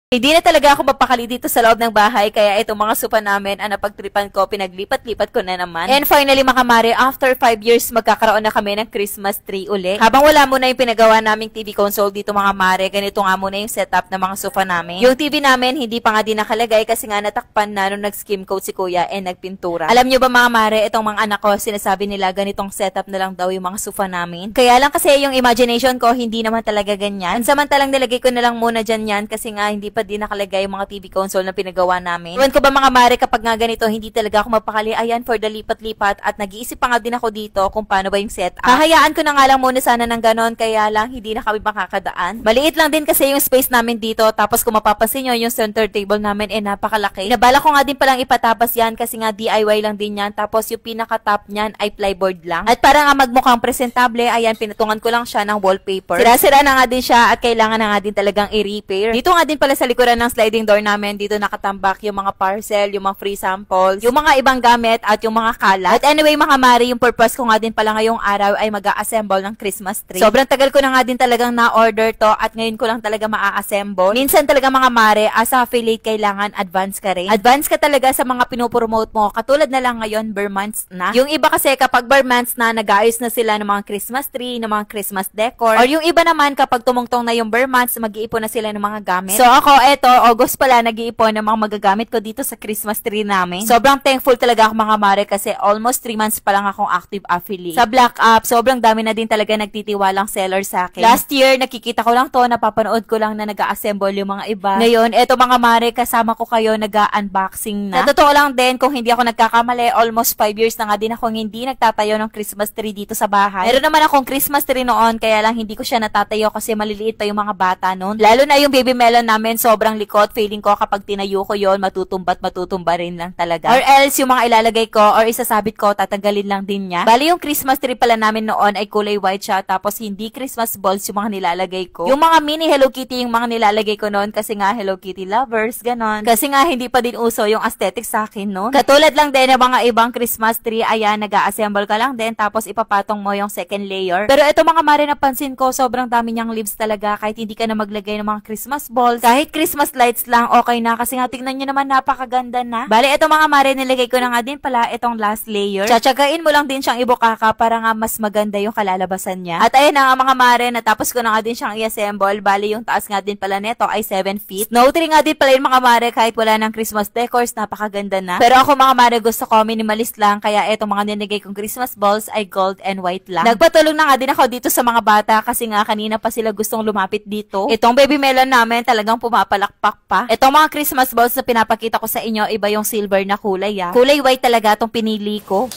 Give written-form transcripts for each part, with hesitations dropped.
Hindi na talaga ako mapakali dito sa loob ng bahay, kaya itong mga sofa namin ang napagtripan ko, pinaglipat-lipat ko na naman. And finally mga mare, after 5 years magkakaroon na kami ng Christmas tree uli. Habang wala muna yung pinagawa naming TV console dito mga mare, ganito nga muna yung setup ng mga sofa namin. Yung TV namin hindi pa nga din nakalagay kasi nga natakpan na nung nag-skim coat si kuya and nagpintura. Alam nyo ba mga mare, itong mga anak ko sinasabi nila ganitong setup na lang daw yung mga sofa namin. Kaya lang kasi yung imagination ko hindi naman talaga ganyan. Samantalang nilagay ko na lang muna dyan yan kasi nga hindi pa din nakalagay yung mga TV console na pinagawa namin. Iwan ko ba mga mare, kapag nga ganito, hindi talaga ako mapakali. Ayan, for the lipat-lipat at nag-iisip pa nga din ako dito kung paano ba yung setup. Hahayaan ko na nga lang muna sana ng ganon, kaya lang hindi na kami makakadaan. Maliit lang din kasi yung space namin dito, tapos kung mapapansin nyo, yung center table namin napakalaki. Nabala ko nga din palang ipatapas yan kasi nga DIY lang din yan, tapos yung pinaka-top niyan ay plyboard lang. At para nga magmukhang presentable, ayan, pinatungan ko lang siya ng wallpaper. Sira-sira na nga din siya at kailangan na nga din talagang i-repair. Dito nga din pala sa likuran ng sliding door namin, dito nakatambak yung mga parcel, yung mga free samples, yung mga ibang gamit at yung mga kalat. At anyway mga mari, yung purpose ko nga din pala ngayong araw ay mag-a-assemble ng Christmas tree. Sobrang tagal ko na nga din talagang na-order to at ngayon ko lang talaga maa-assemble. Minsan talaga mga mare, as a affiliate kailangan advance ka rin. Advance ka talaga sa mga pinopromote mo. Katulad na lang ngayon, bare months na. Yung iba kasi kapag bare months na, nag-aayos na sila ng mga Christmas tree, ng mga Christmas decor. Or yung iba naman kapag tumungtong na yung bare months, mag-iipon na sila ng mga gamit. So ako, eto, August pala nag-iipon ng mga magagamit ko dito sa Christmas tree namin. Sobrang thankful talaga ako mga mare kasi almost 3 months pa lang akong active affiliate. Sa Black App, sobrang dami na din talaga nagtitiwalang seller sa akin. Last year, nakikita ko lang to, napapanood ko lang na nag-a-assemble yung mga iba. Ngayon, eto mga mare, kasama ko kayo nag-unboxing na. Sa totoo lang din, kung hindi ako nagkakamali, almost 5 years na nga din akong hindi nagtatayo ng Christmas tree dito sa bahay. Meron naman akong Christmas tree noon, kaya lang hindi ko siya natatayo kasi maliliit pa yung mga bata noon. Lalo na yung baby melon namin, sobrang likot. Feeling ko kapag tinayo ko yon, matutumba't matutumba rin lang talaga. Or else, yung mga ilalagay ko or isasabit ko, tatanggalin lang din niya. Bali, yung Christmas tree pala namin noon ay kulay white siya, tapos hindi Christmas balls yung mga nilalagay ko. Yung mga mini Hello Kitty yung mga nilalagay ko noon kasi nga Hello Kitty lovers, ganon. Kasi nga hindi pa din uso yung aesthetic sa akin, no? Katulad lang din ng mga ibang Christmas tree, ayan, nag-a-assemble ka lang din, tapos ipapatong mo yung second layer. Pero ito mga mare, napansin ko, sobrang dami niyang leaves talaga, kahit hindi ka na maglagay ng mga Christmas balls, kahit Christmas lights lang, okay na, kasi nga tingnan nyo naman, napakaganda na. Bale, ito mga mare, nilagay ko na nga din pala itong last layer. Tsatsagain mo lang din siyang ibukaka para nga mas maganda yung kalalabasan niya. At ayan na nga mga mare, natapos ko na nga din siyang i-assemble. Bale, yung taas nga din pala neto ay 7 feet. Snow tree nga din pala yung mga mare, kahit wala ng Christmas decors, napakaganda na. Pero ako mga mare, gusto ko minimalist lang, kaya itong mga nilagay kong Christmas balls ay gold and white lang. Nagpatulong na nga din ako dito sa mga bata kasi nga kanina pa sila gustong lumapit dito. Itong baby melon namin talagang pumapalakpak pa. Itong mga Christmas balls na pinapakita ko sa inyo, iba yung silver na kulay Kulay white talaga itong pinili ko.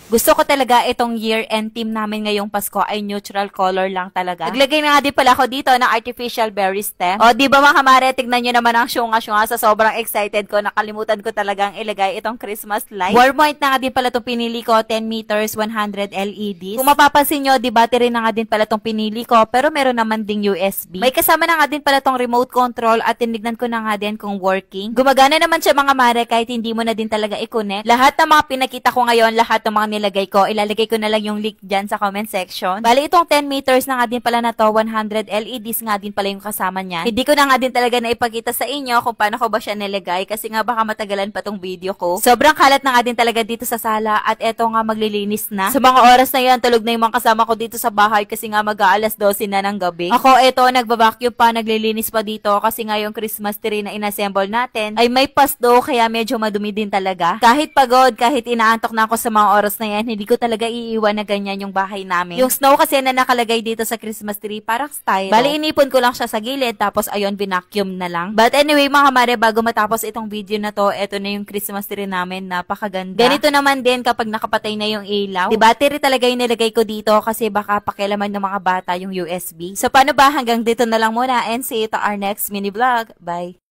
Gusto ko talaga itong year-end theme namin ngayong Pasko ay neutral color lang talaga. Naglagay na nga din pala ako dito ng artificial berry stem. O, di ba mga mare, tignan nyo naman ang syunga-syunga sa sobrang excited ko. Nakalimutan ko talagang ilagay itong Christmas light. Warm white na nga din pala itong pinili ko, 10 meters, 100 LEDs. Kung mapapansin nyo, di battery na nga din pala itong pinili ko, pero meron naman ding USB. May kasama na nga din pala itong remote control at tinignan ko na nga din kung working. Gumagana naman siya mga mare kahit hindi mo na din talaga i-connect. Lahat ng mga pinakita ko ngayon, lahat ng mga nilagay ko, ilalagay ko na lang yung link dyan sa comment section. Bali, itong 10 meters na nga din pala na to, 100 LEDs nga din pala yung kasama niya. Hindi ko na nga din talaga na ipakita sa inyo kung paano ko ba siya nilagay kasi nga baka matagalan pa tong video ko. Sobrang kalat na nga din talaga dito sa sala at eto nga maglilinis na. Sa mga oras na yan, tulog na yung mga kasama ko dito sa bahay kasi nga mag-aalas 12 na ng gabi. Ako, eto, nagbabacuum pa, naglilinis pa dito kasi nga yung Christmas tree na inassemble natin ay may pasdo kaya medyo madumi din talaga. Kahit pagod, kahit inaantok na ako sa mga oras na yan, hindi ko talaga iiwan na ganyan yung bahay namin. Yung snow kasi na nakalagay dito sa Christmas tree, parang style. Bali, inipon ko lang siya sa gilid, tapos ayun, binacuum na lang. But anyway, mga mare, bago matapos itong video na to, eto na yung Christmas tree namin, napakaganda. Ganito naman din kapag nakapatay na yung ilaw. Di battery talaga yung nilagay ko dito kasi baka pakialaman ng mga bata yung USB. So, paano ba? Hanggang dito na lang muna and see you to our next mini vlog. Bye!